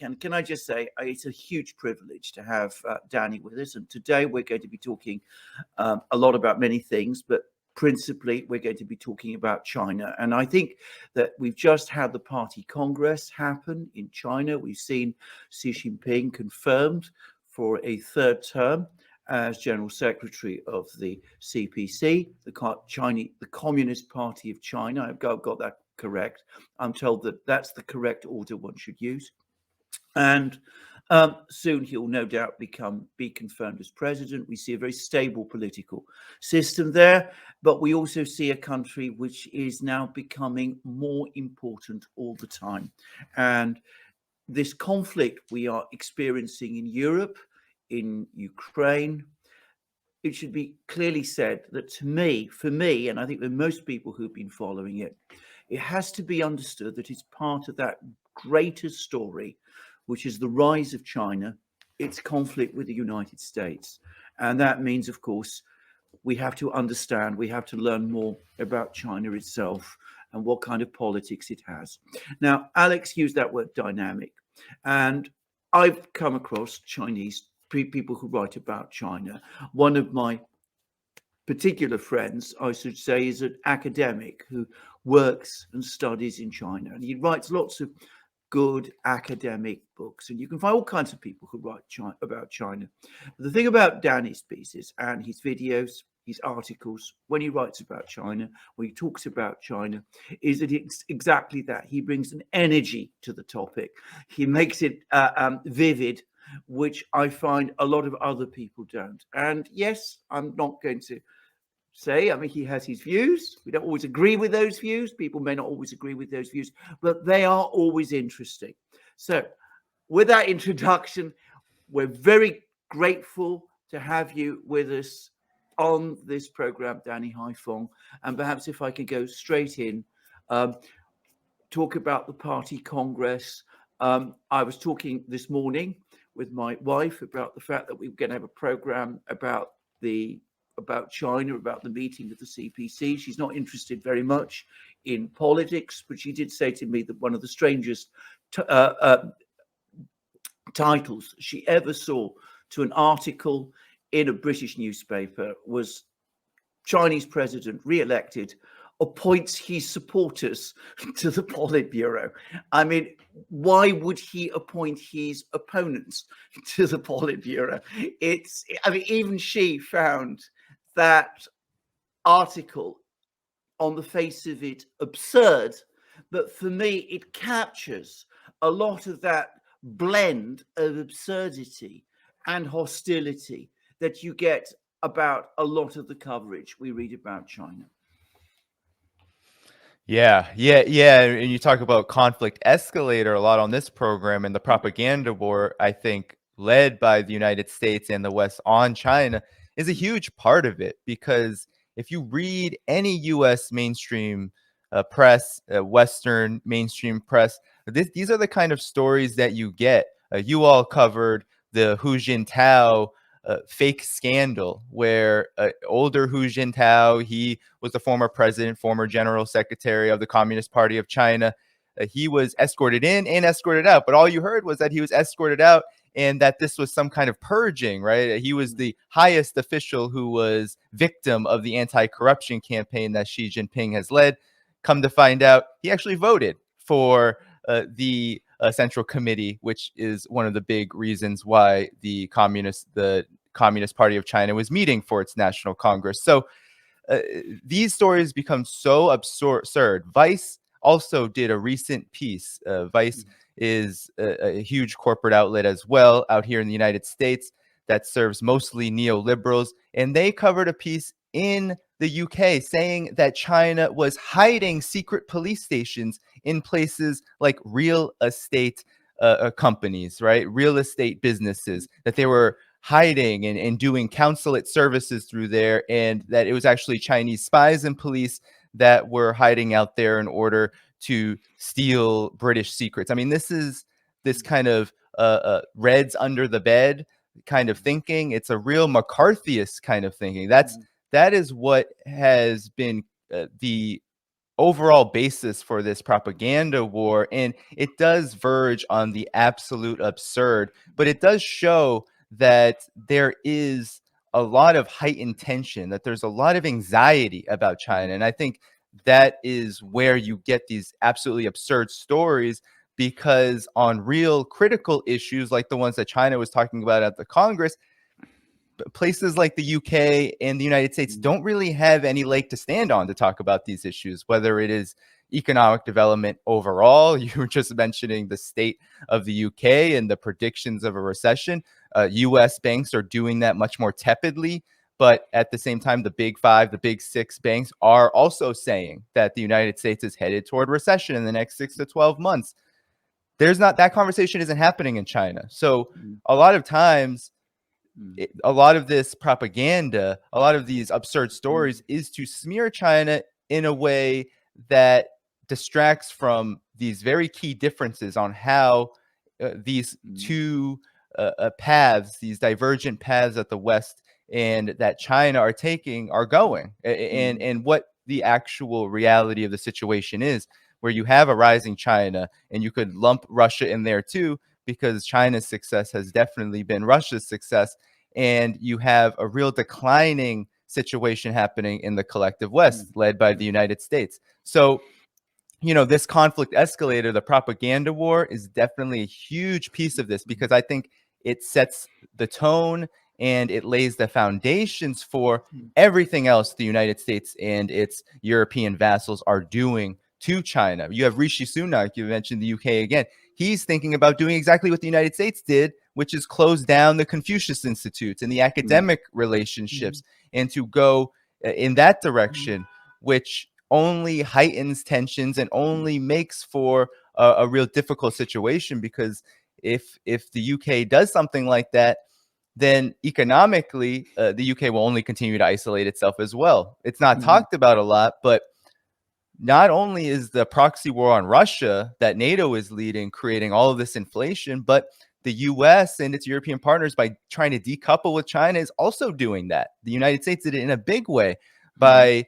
And can I just say, it's a huge privilege to have Danny with us. And today we're going to be talking a lot about many things, but principally we're going to be talking about China. And I think that we've just had the Party Congress happen in China. We've seen Xi Jinping confirmed for a third term as General Secretary of the CPC, the Communist Party of China. I've got that correct. I'm told that that's the correct order one should use. And soon he'll no doubt be confirmed as president. We see a very stable political system there, but we also see a country which is now becoming more important all the time. And this conflict we are experiencing in Europe, in Ukraine, it should be clearly said that for me, and I think that most people who've been following it, it has to be understood that it's part of that greater story, which is the rise of China, its conflict with the United States. And that means, of course, we have to understand, we have to learn more about China itself and what kind of politics it has. Now, Alex used that word dynamic, and I've come across Chinese people who write about China. One of my particular friends, I should say, is an academic who works and studies in China, and he writes lots of good academic books, and you can find all kinds of people who write about China. But the thing about Danny's pieces and his videos, his articles, when he writes about China, when he talks about China, is that it's exactly that. He brings an energy to the topic. He makes it vivid, which I find a lot of other people don't. And yes, I'm not going to say, I mean, he has his views. We don't always agree with those views. People may not always agree with those views, but they are always interesting. So with that introduction, we're very grateful to have you with us on this program, Danny Dhaiphong. And perhaps if I could go straight in, talk about the Party Congress. I was talking this morning with my wife about the fact that we were going to have a program about China, about the meeting of the CPC. She's not interested very much in politics, but she did say to me that one of the strangest titles she ever saw to an article in a British newspaper was Chinese president re-elected appoints his supporters to the Politburo. I mean, why would he appoint his opponents to the Politburo? Even she found that article on the face of it absurd, but for me, it captures a lot of that blend of absurdity and hostility that you get about a lot of the coverage we read about China. Yeah. And you talk about conflict escalator a lot on this program, and the propaganda war, I think, led by the United States and the West on China is a huge part of it, because if you read any U.S. mainstream press, Western mainstream press, these are the kind of stories that you get. You all covered the Hu Jintao fake scandal, where older Hu Jintao, he was the former president, former general secretary of the Communist Party of China. He was escorted in and escorted out, but all you heard was that he was escorted out and that this was some kind of purging, right? He was the highest official who was victim of the anti-corruption campaign that Xi Jinping has led. Come to find out, he actually voted for the Central Committee, which is one of the big reasons why the Communist Party of China was meeting for its National Congress. So these stories become so absurd. Vice also did a recent piece. Vice is a huge corporate outlet as well out here in the United States that serves mostly neoliberals. And they covered a piece in the UK saying that China was hiding secret police stations in places like real estate companies, right? Real estate businesses, that they were hiding and doing consulate services through there, and that it was actually Chinese spies and police that were hiding out there in order to steal British secrets. I mean, this is this kind of Reds under the bed kind of thinking. It's a real McCarthyist kind of thinking. That is what has been the overall basis for this propaganda war, and it does verge on the absolute absurd, but it does show that there is a lot of heightened tension, that there's a lot of anxiety about China. And I think that is where you get these absolutely absurd stories, because on real critical issues like the ones that China was talking about at the Congress, places like the UK and the United States don't really have any leg to stand on to talk about these issues, whether it is economic development overall. You were just mentioning the state of the UK and the predictions of a recession. US banks are doing that much more tepidly. But at the same time, the big five, the big six banks are also saying that the United States is headed toward recession in the next 6 to 12 months. That conversation isn't happening in China. So a lot of times, a lot of this propaganda, a lot of these absurd stories is to smear China in a way that distracts from these very key differences on how these two paths, these divergent paths that the West and that China are taking are going, and what the actual reality of the situation is, where you have a rising China, and you could lump Russia in there too, because China's success has definitely been Russia's success. And you have a real declining situation happening in the collective West, led by the United States. So, this conflict escalator, the propaganda war, is definitely a huge piece of this, because I think it sets the tone and it lays the foundations for everything else the United States and its European vassals are doing to China. You have Rishi Sunak, you mentioned the UK again. He's thinking about doing exactly what the United States did, which is close down the Confucius Institutes and the academic relationships, and to go in that direction, which only heightens tensions and only makes for a real difficult situation. Because if the UK does something like that, then economically, the UK will only continue to isolate itself as well. It's not talked about a lot, but not only is the proxy war on Russia that NATO is leading creating all of this inflation, but the US and its European partners, by trying to decouple with China, is also doing that. The United States did it in a big way by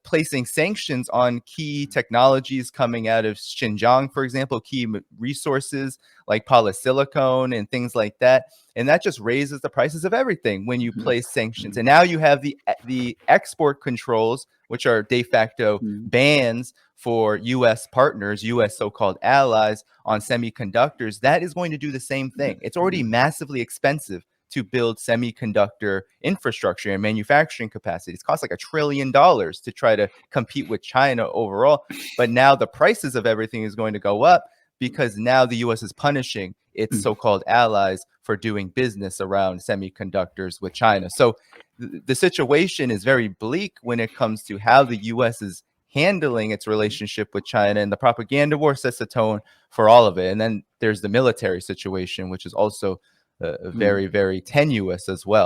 placing sanctions on key technologies coming out of Xinjiang, for example, key resources like polysilicon and things like that. And that just raises the prices of everything when you place sanctions. And now you have the export controls, which are de facto bans for US partners, US so-called allies, on semiconductors. That is going to do the same thing. It's already massively expensive to build semiconductor infrastructure and manufacturing capacity. It's cost like $1 trillion to try to compete with China overall. But now the prices of everything is going to go up, because now the US is punishing its so-called allies for doing business around semiconductors with China. So the situation is very bleak when it comes to how the US is handling its relationship with China, and the propaganda war sets the tone for all of it. And then there's the military situation, which is also very, very tenuous as well.